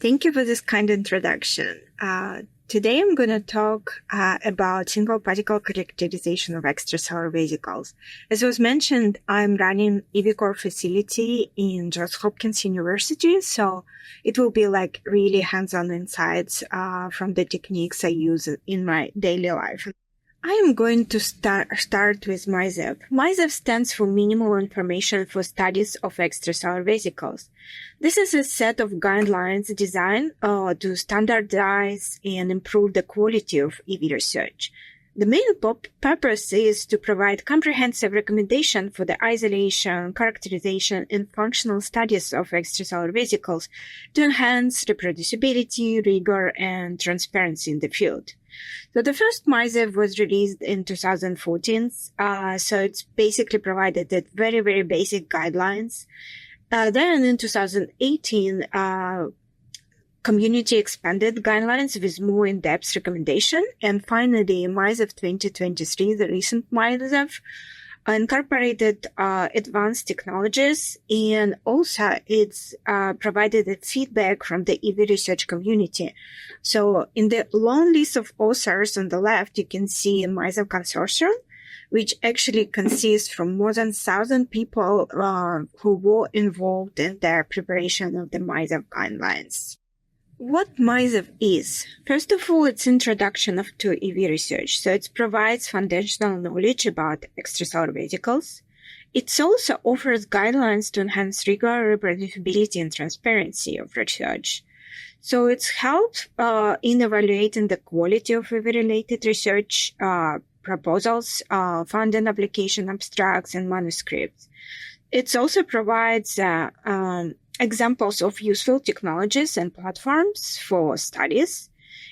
Thank you for this kind introduction. Today I'm going to talk about single particle characterization of extracellular vesicles. As was mentioned, I'm running EV core facility in Johns Hopkins University, so it will be like really hands-on insights from the techniques I use in my daily life. I am going to start with MISEV. MISEV stands for Minimal Information for Studies of Extracellular Vesicles. This is a set of guidelines designed to standardize and improve the quality of EV research. The main purpose is to provide comprehensive recommendation for the isolation, characterization, and functional studies of extracellular vesicles to enhance reproducibility, rigor, and transparency in the field. So the first MISEV was released in 2014. So it's basically provided that very, very basic guidelines. Then in 2018, community expanded guidelines with more in-depth recommendation. And finally, MISEV 2023, the recent MISEV, incorporated advanced technologies, and also it's provided feedback from the EV research community. So in the long list of authors on the left, you can see a MISEV consortium, which actually consists from more than 1,000 people who were involved in the preparation of the MISEV guidelines. What MISEV is? First of all, it's introduction to EV research. So it provides foundational knowledge about extracellular vesicles. It also offers guidelines to enhance rigor, reproducibility, and transparency of research. So it's helped in evaluating the quality of EV-related research proposals, funding application abstracts, and manuscripts. It also provides examples of useful technologies and platforms for studies,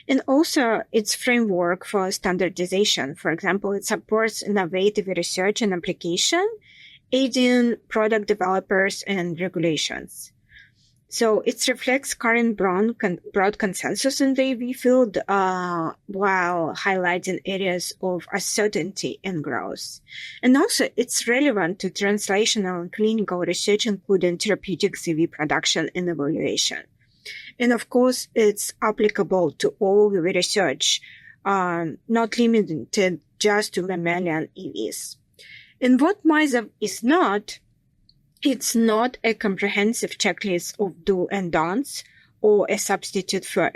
and also its framework for standardization. For example, it supports innovative research and application, aiding product developers and regulations. So it reflects current broad consensus in the EV field, while highlighting areas of uncertainty and growth. And also it's relevant to translational and clinical research, including therapeutics, EV production and evaluation. And of course, it's applicable to all EV research, not limited just to mammalian EVs. And what MISEV is not, it's not a comprehensive checklist of do and don'ts or a substitute for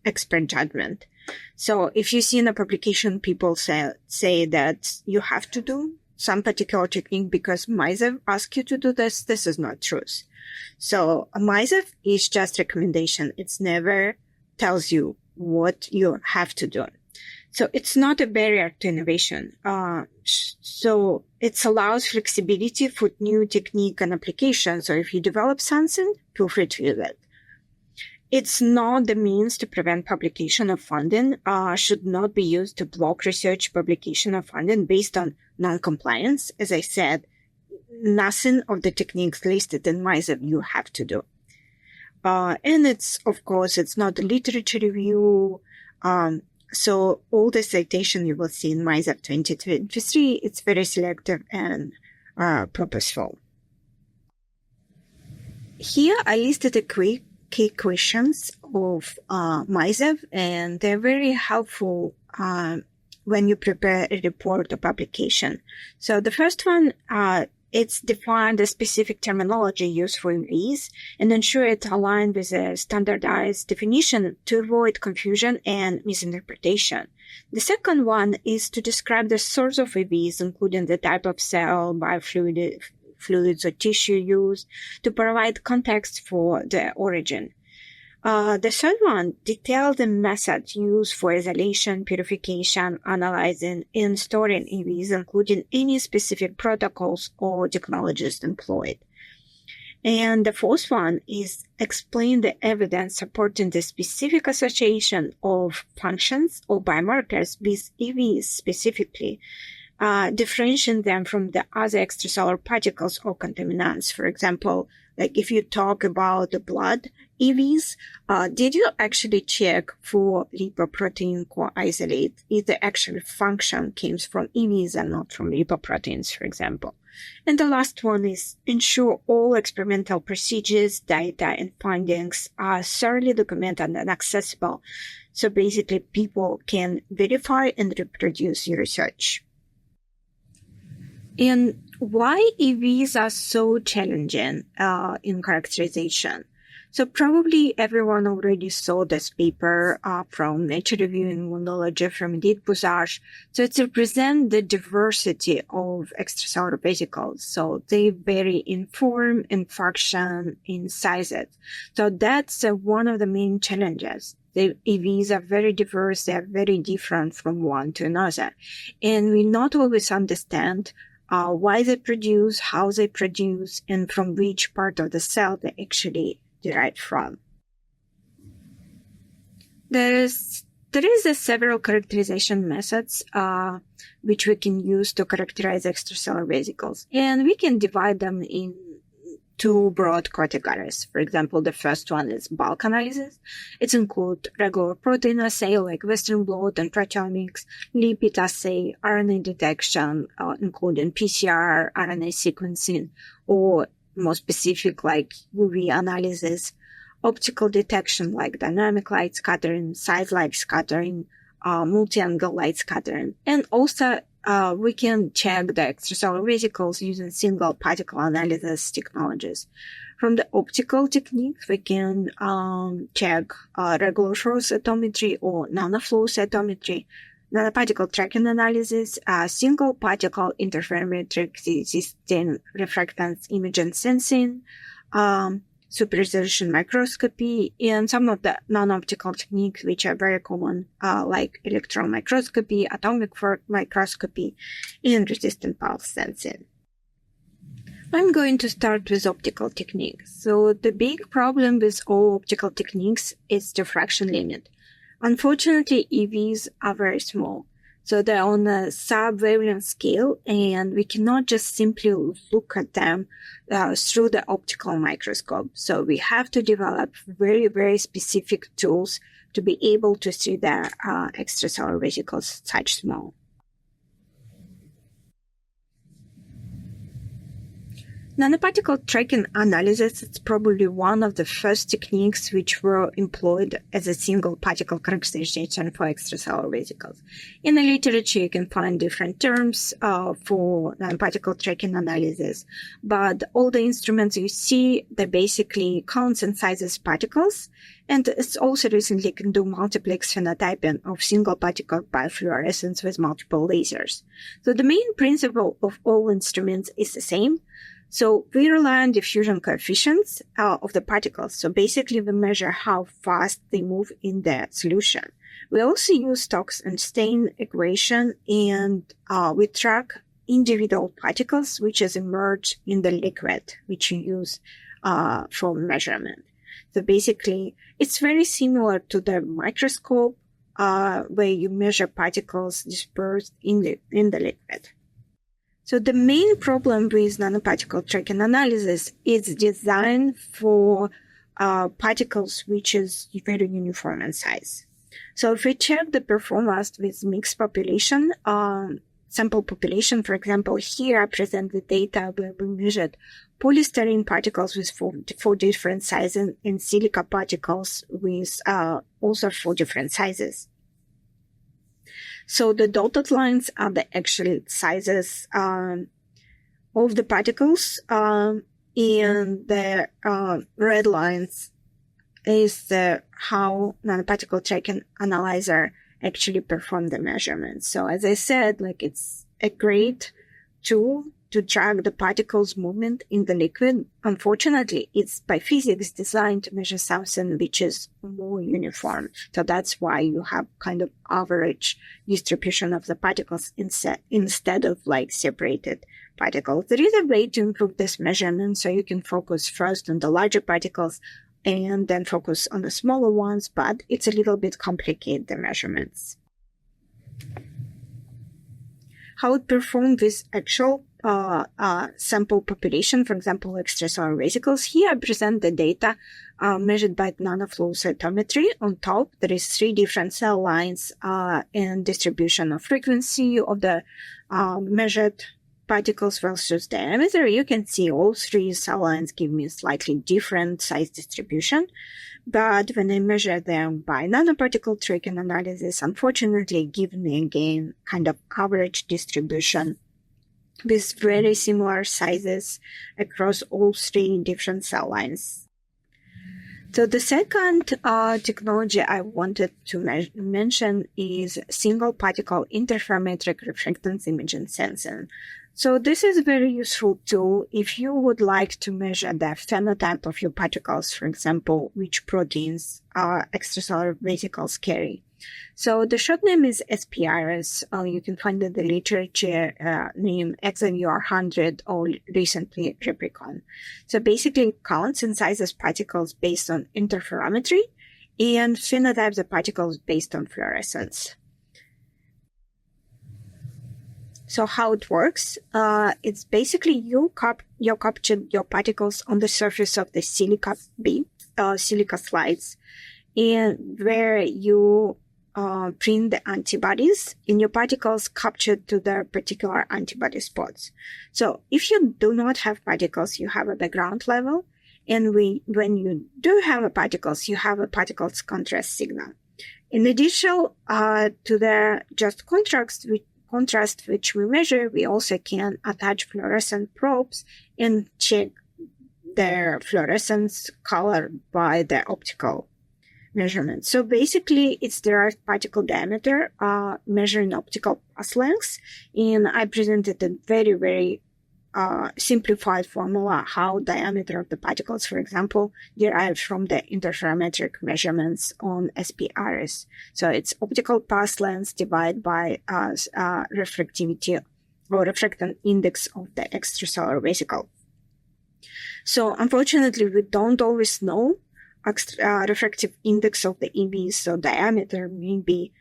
expert judgment. So if you see in a publication, people say that you have to do some particular technique because MISEV asks you to do this, this is not truth. So a MISEV is just recommendation. It never tells you what you have to do. So it's not a barrier to innovation. So it allows flexibility for new technique and application. So if you develop something, feel free to use it. It's not the means to prevent publication of funding, should not be used to block research publication of funding based on non-compliance. As I said, nothing of the techniques listed in MISEV you have to do. And it's, of course, it's not a literature review. So all the citation you will see in MISEV 2023, it's very selective and purposeful. Here I listed the key questions of MISEV, and they're very helpful when you prepare a report or publication. So the first one, it's define the specific terminology used for EVs and ensure it aligned with a standardized definition to avoid confusion and misinterpretation. The second one is to describe the source of EVs, including the type of cell, biofluids or tissue used, to provide context for the origin. The third one, detail the method used for isolation, purification, analyzing, and storing EVs, including any specific protocols or technologies employed. And the fourth one is explain the evidence supporting the specific association of functions or biomarkers with EVs specifically, differentiating them from the other extracellular particles or contaminants. For example, like if you talk about the blood EVs, did you actually check for lipoprotein core isolate if the actual function came from EVs and not from lipoproteins, for example? And the last one is ensure all experimental procedures, data, and findings are thoroughly documented and accessible. So basically, people can verify and reproduce your research. And why EVs are so challenging in characterization? So probably everyone already saw this paper from Nature Review in Immunology from Edith Buzage. So it represents the diversity of extracellular vesicles. So they vary in form, in function, in sizes. So that's one of the main challenges. The EVs are very diverse. They are very different from one to another. And we not always understand why they produce, how they produce, and from which part of the cell they actually derived from. There is several characterization methods which we can use to characterize extracellular vesicles, and we can divide them in two broad categories. For example, the first one is bulk analysis. It includes regular protein assay like Western blot and proteomics, lipid assay, RNA detection, including PCR, RNA sequencing, or more specific like UV analysis, optical detection like dynamic light scattering, size light scattering, multi-angle light scattering. And also, we can check the extracellular vesicles using single particle analysis technologies. From the optical techniques, we can check regular flow cytometry or nanoflow cytometry, nanoparticle tracking analysis, single particle interferometric resistant refractance imaging sensing, super-resolution microscopy, and some of the non-optical techniques which are very common, like electron microscopy, atomic microscopy, and resistant pulse sensing. I'm going to start with optical techniques. So the big problem with all optical techniques is diffraction limit. Unfortunately, EVs are very small. So they're on a sub-wavelength scale, and we cannot just simply look at them through the optical microscope. So we have to develop very, very specific tools to be able to see the extracellular vesicles such small. Nanoparticle tracking analysis is probably one of the first techniques which were employed as a single particle characterization for extracellular vesicles. In the literature, you can find different terms for nanoparticle tracking analysis, but all the instruments you see, they basically counts and sizes particles, and it's also recently can do multiplex phenotyping of single particle biofluorescence with multiple lasers. So the main principle of all instruments is the same. So we rely on diffusion coefficients of the particles. So basically we measure how fast they move in the solution. We also use Stokes and Stein equation, and we track individual particles which is emerged in the liquid which you use for measurement. So basically it's very similar to the microscope where you measure particles dispersed in the liquid. So the main problem with nanoparticle tracking analysis is design for particles which is very uniform in size. So if we check the performance with mixed population, sample population, for example, here I present the data where we measured polystyrene particles with four different sizes and silica particles with also 4 different sizes. So the dotted lines are the actual sizes of the particles, and the red lines is how nanoparticle tracking analyzer actually perform the measurements. So as I said, like it's a great tool to track the particles' movement in the liquid. Unfortunately, it's by physics designed to measure something which is more uniform. So that's why you have kind of average distribution of the particles instead of like separated particles. There is a way to improve this measurement, so you can focus first on the larger particles and then focus on the smaller ones, but it's a little bit complicated, the measurements. How it performed with actual sample population, for example, extracellular vesicles. Here I present the data measured by nanoflow cytometry. On top, there is 3 different cell lines and distribution of frequency of the measured particles versus diameter, you can see all three cell lines give me slightly different size distribution. But when I measure them by nanoparticle tracking analysis, unfortunately, give me again kind of average distribution with very similar sizes across all three different cell lines. So the second technology I wanted to mention is single particle interferometric reflectance imaging sensing. So this is a very useful tool if you would like to measure the phenotype of your particles, for example, which proteins extracellular vesicles carry. So the short name is SPRS. You can find in the literature name XAVR100 or recently Repricon. So basically it counts and sizes particles based on interferometry and phenotypes the particles based on fluorescence. So how it works, it's basically you capture your particles on the surface of the silica slides, and where you print the antibodies in your particles captured to the particular antibody spots. So if you do not have particles, you have a background level, and when you do have a particles, you have a particles contrast signal. In addition to the just contrast which we measure, we also can attach fluorescent probes and check their fluorescence color by the optical measurement. So basically, it's derived particle diameter measuring optical path lengths, and I presented a very, very simplified formula how diameter of the particles, for example, derived from the interferometric measurements on SPRS. So it's optical path length divided by refractivity or refractance index of the extracellular vesicle. So unfortunately, we don't always know refractive index of the EV, so diameter maybe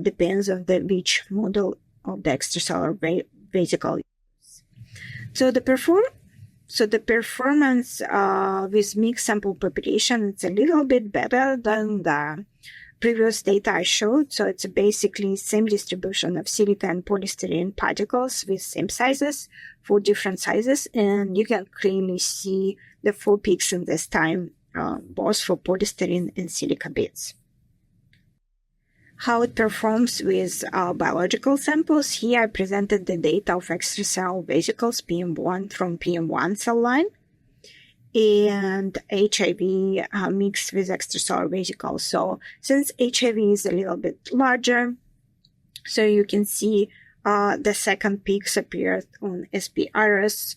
depends on which model of the extracellular vesicle. So the performance with mixed sample population, it's a little bit better than the previous data I showed. So it's basically same distribution of silica and polystyrene particles with same sizes for different sizes, and you can clearly see the 4 peaks in this time, both for polystyrene and silica bits. How it performs with biological samples. Here I presented the data of extracellular vesicles PM1 from PM1 cell line and HIV mixed with extracellular vesicles. So since HIV is a little bit larger, so you can see the second peaks appeared on SPRS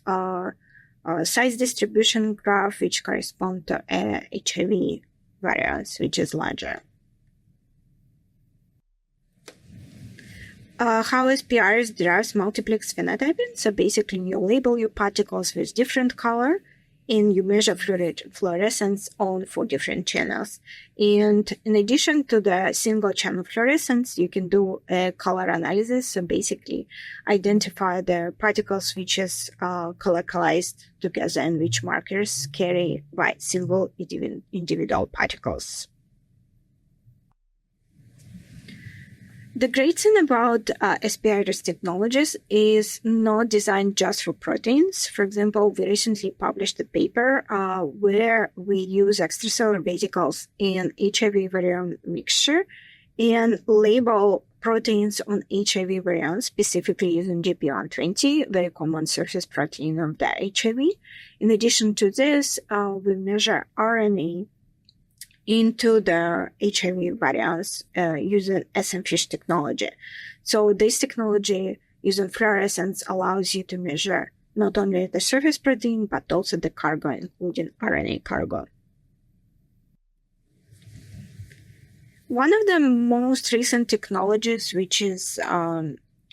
size distribution graph, which correspond to HIV variance, which is larger. How SPRS derives multiplex phenotyping. So basically you label your particles with different color and you measure fluorescence on 4 different channels. And in addition to the single channel fluorescence, you can do a color analysis. So basically identify the particles which is colocalized together and which markers carry by single individual particles. The great thing about SPRS technologies is not designed just for proteins. For example, we recently published a paper where we use extracellular vesicles and HIV variant mixture and label proteins on HIV variants, specifically using GP120, very common surface protein of the HIV. In addition to this, we measure RNA into the HIV variants using SM-FISH technology. So this technology using fluorescence allows you to measure not only the surface protein, but also the cargo, including RNA cargo. One of the most recent technologies, which is,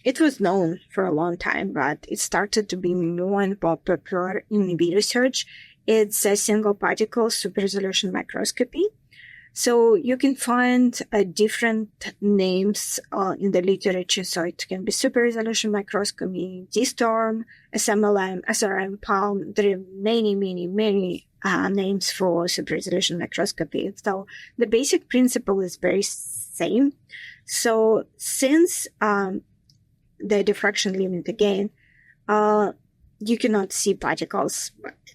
it was known for a long time, but it started to be more and more popular in EV research. It's a single particle super resolution microscopy. So you can find different names in the literature. So it can be super resolution microscopy, D-Storm, SMLM, SRM, PALM. There are many names for super resolution microscopy. So the basic principle is very same. So since the diffraction limit again, you cannot see particles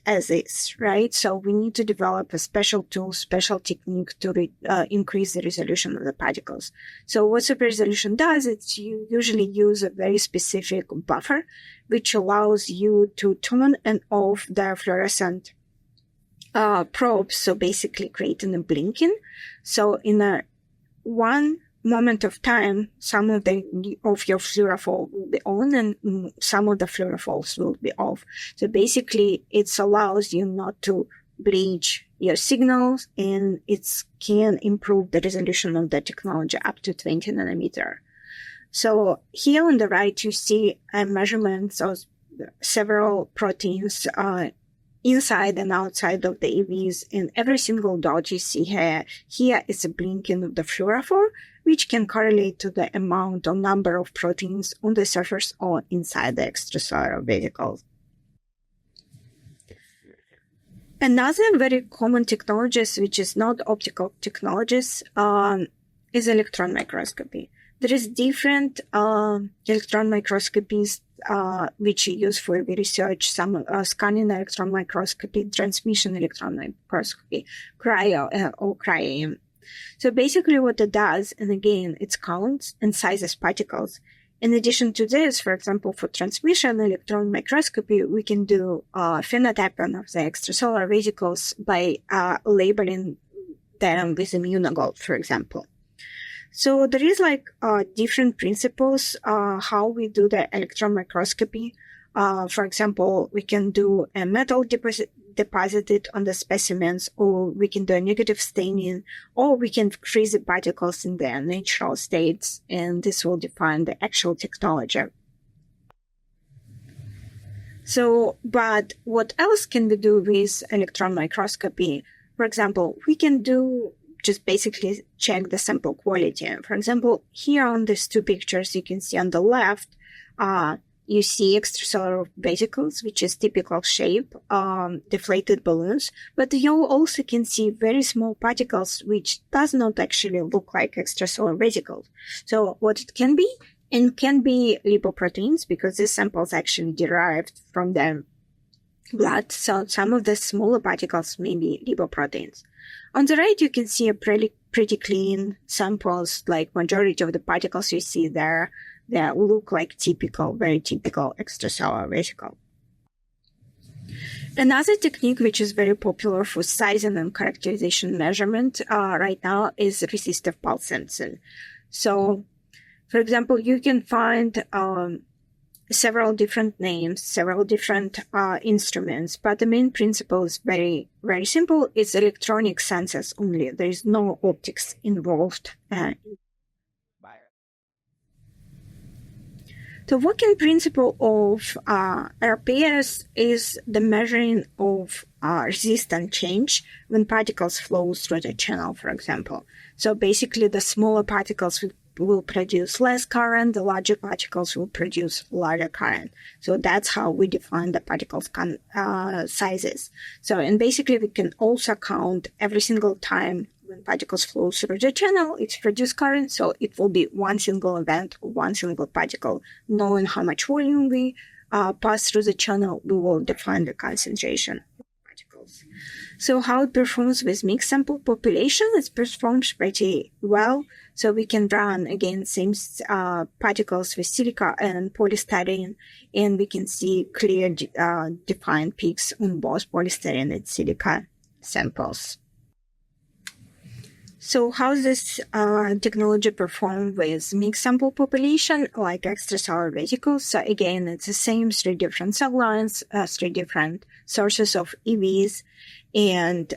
as is, right? So we need to develop a special tool, special technique to increase the resolution of the particles. So what super resolution does is you usually use a very specific buffer, which allows you to turn and off the fluorescent probes, so basically creating a blinking. So in one moment of time, some of your fluorophore will be on and some of the fluorophores will be off. So basically, it allows you not to bleach your signals, and it can improve the resolution of the technology up to 20 nanometer. So here on the right, you see a measurement of several proteins inside and outside of the EVs, and every single dot you see here is a blinking of the fluorophore, which can correlate to the amount or number of proteins on the surface or inside the extracellular vesicles. Another very common technologies, which is not optical technologies, is electron microscopy. There is different electron microscopies which you use for research, some scanning electron microscopy, transmission electron microscopy, cryo. So basically what it does, and again, it counts and sizes particles. In addition to this, for example, for transmission electron microscopy, we can do phenotyping of the extracellular vesicles by labeling them with immunogold, for example. So there is different principles how we do the electron microscopy. For example, we can do a metal deposited on the specimens, or we can do a negative staining, or we can freeze the particles in their natural states, and this will define the actual technology. So, but what else can we do with electron microscopy? For example, we can just basically check the sample quality. For example, here on these two pictures, you can see on the left, you see extracellular vesicles, which is typical shape, deflated balloons, but you also can see very small particles, which does not actually look like extracellular vesicles. So what it can be? It can be lipoproteins, because these samples actually derived from the blood. So some of the smaller particles may be lipoproteins. On the right, you can see a pretty clean samples, like majority of the particles you see there, they look like very typical extracellular vesicle. Another technique which is very popular for sizing and characterization measurement right now is resistive pulse sensing. So, for example, you can find several different names, several different instruments, but the main principle is very, very simple. It's electronic sensors only. There is no optics involved. The working principle of RPS is the measuring of resistance change when particles flow through the channel, for example. So basically, the smaller particles will produce less current, the larger particles will produce larger current. So that's how we define the particles sizes. So, and basically, we can also count every single time when particles flow through the channel, it's produce current, so it will be one single event, one single particle. Knowing how much volume we pass through the channel, we will define the concentration of particles. So how it performs with mixed sample population, it performs pretty well. So we can run, again, same particles with silica and polystyrene, and we can see clear defined peaks on both polystyrene and silica samples. So how does this technology perform with mixed sample population like extracellular vesicles? So again, it's the same 3 different cell lines, 3 different sources of EVs, and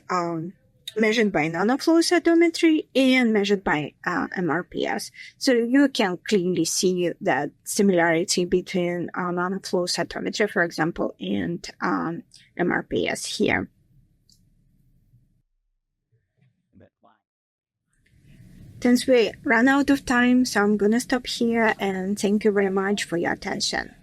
measured by nanoflow cytometry and measured by MRPS. So you can clearly see that similarity between nanoflow cytometry, for example, and MRPS here. Since we ran out of time, so I'm going to stop here, and thank you very much for your attention.